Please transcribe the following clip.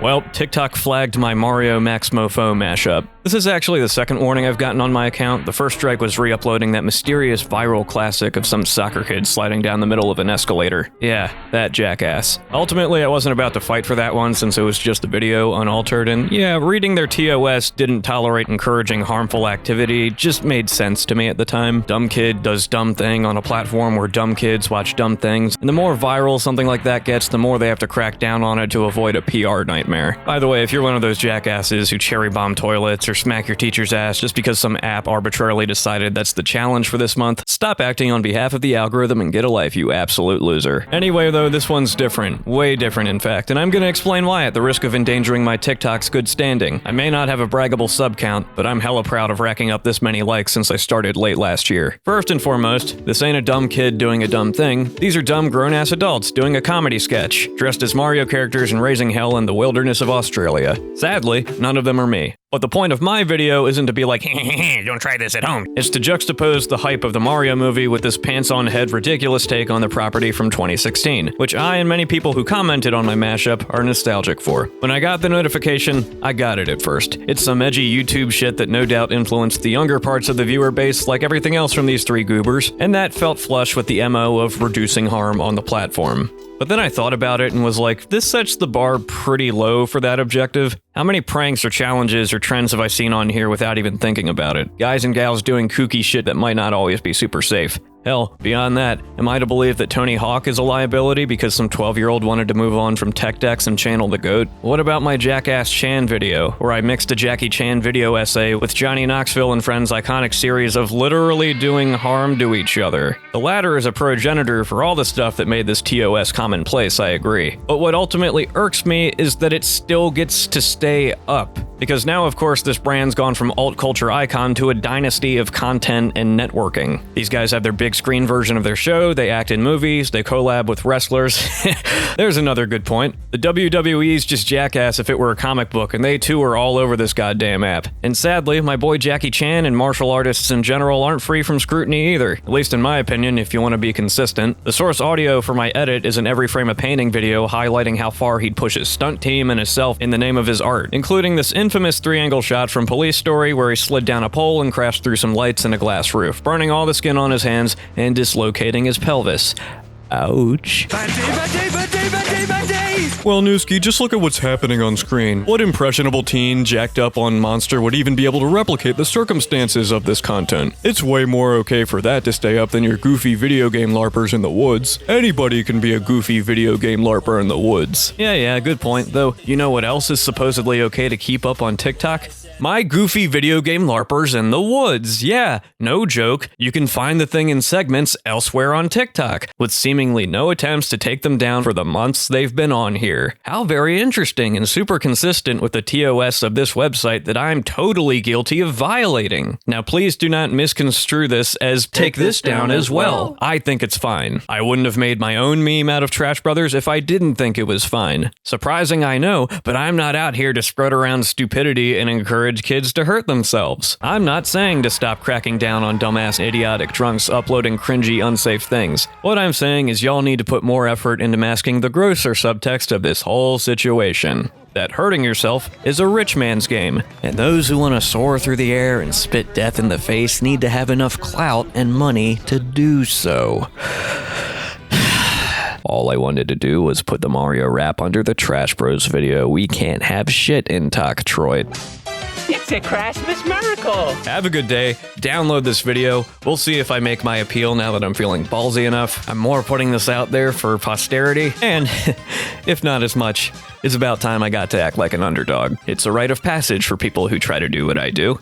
Well, TikTok flagged my Mario Max Mofo mashup. This is actually the second warning I've gotten on my account. The first strike was re-uploading that mysterious viral classic of some soccer kid sliding down the middle of an escalator. Yeah, that jackass. Ultimately, I wasn't about to fight for that one since it was just a video unaltered, and yeah, reading their TOS didn't tolerate encouraging harmful activity just made sense to me at the time. Dumb kid does dumb thing on a platform where dumb kids watch dumb things, and the more viral something like that gets, the more they have to crack down on it to avoid a PR nightmare. By the way, if you're one of those jackasses who cherry bomb toilets or smack your teacher's ass just because some app arbitrarily decided that's the challenge for this month, stop acting on behalf of the algorithm and get a life, you absolute loser. Anyway though, this one's different. Way different in fact, and I'm gonna explain why at the risk of endangering my TikTok's good standing. I may not have a braggable sub count, but I'm hella proud of racking up this many likes since I started late last year. First and foremost, this ain't a dumb kid doing a dumb thing. These are dumb grown-ass adults doing a comedy sketch, dressed as Mario characters and raising hell in the wilderness of Australia. Sadly, none of them are me. But the point of my video isn't to be like, don't try this at home. It's to juxtapose the hype of the Mario movie with this pants-on-head ridiculous take on the property from 2016, which I and many people who commented on my mashup are nostalgic for. When I got the notification, I got it at first. It's some edgy YouTube shit that no doubt influenced the younger parts of the viewer base like everything else from these three goobers, and that felt flush with the MO of reducing harm on the platform. But then I thought about it and was like, this sets the bar pretty low for that objective. How many pranks or challenges or trends have I seen on here without even thinking about it? Guys and gals doing kooky shit that might not always be super safe. Hell, beyond that, am I to believe that Tony Hawk is a liability because some 12-year-old wanted to move on from tech decks and channel the GOAT? What about my Jackass Chan video, where I mixed a Jackie Chan video essay with Johnny Knoxville and Friends' iconic series of literally doing harm to each other? The latter is a progenitor for all the stuff that made this TOS commonplace, I agree. But what ultimately irks me is that it still gets to stay up. Because now, of course, this brand's gone from alt culture icon to a dynasty of content and networking. These guys have their big screen version of their show, they act in movies, they collab with wrestlers. There's another good point. The WWE's just Jackass if it were a comic book, and they too are all over this goddamn app. And sadly, my boy Jackie Chan and martial artists in general aren't free from scrutiny either. At least in my opinion, if you want to be consistent. The source audio for my edit is an every frame a painting video highlighting how far he'd push his stunt team and himself in the name of his art, including this infamous 3-angle shot from Police Story where he slid down a pole and crashed through some lights and a glass roof, burning all the skin on his hands and dislocating his pelvis. Ouch. Bad day! Well, Lanooski, just look at what's happening on screen. What impressionable teen jacked up on Monster would even be able to replicate the circumstances of this content? It's way more okay for that to stay up than your goofy video game LARPers in the woods. Anybody can be a goofy video game LARPer in the woods. Yeah, good point, though. You know what else is supposedly okay to keep up on TikTok? My goofy video game LARPers in the woods. Yeah, no joke. You can find the thing in segments elsewhere on TikTok, with seemingly no attempts to take them down for the months they've been on here. How very interesting and super consistent with the TOS of this website that I'm totally guilty of violating. Now please do not misconstrue this as take this down as well. I think it's fine. I wouldn't have made my own meme out of Trash Brothers if I didn't think it was fine. Surprising, I know, but I'm not out here to spread around stupidity and encourage kids to hurt themselves. I'm not saying to stop cracking down on dumbass idiotic drunks uploading cringy unsafe things. What I'm saying is y'all need to put more effort into masking the grosser subtext of this whole situation. That hurting yourself is a rich man's game, and those who want to soar through the air and spit death in the face need to have enough clout and money to do so. All I wanted to do was put the Mario rap under the Trash Bros video. We can't have shit in Detroit. It's a Christmas miracle! Have a good day. Download this video. We'll see if I make my appeal now that I'm feeling ballsy enough. I'm more putting this out there for posterity. And, if not as much, it's about time I got to act like an underdog. It's a rite of passage for people who try to do what I do.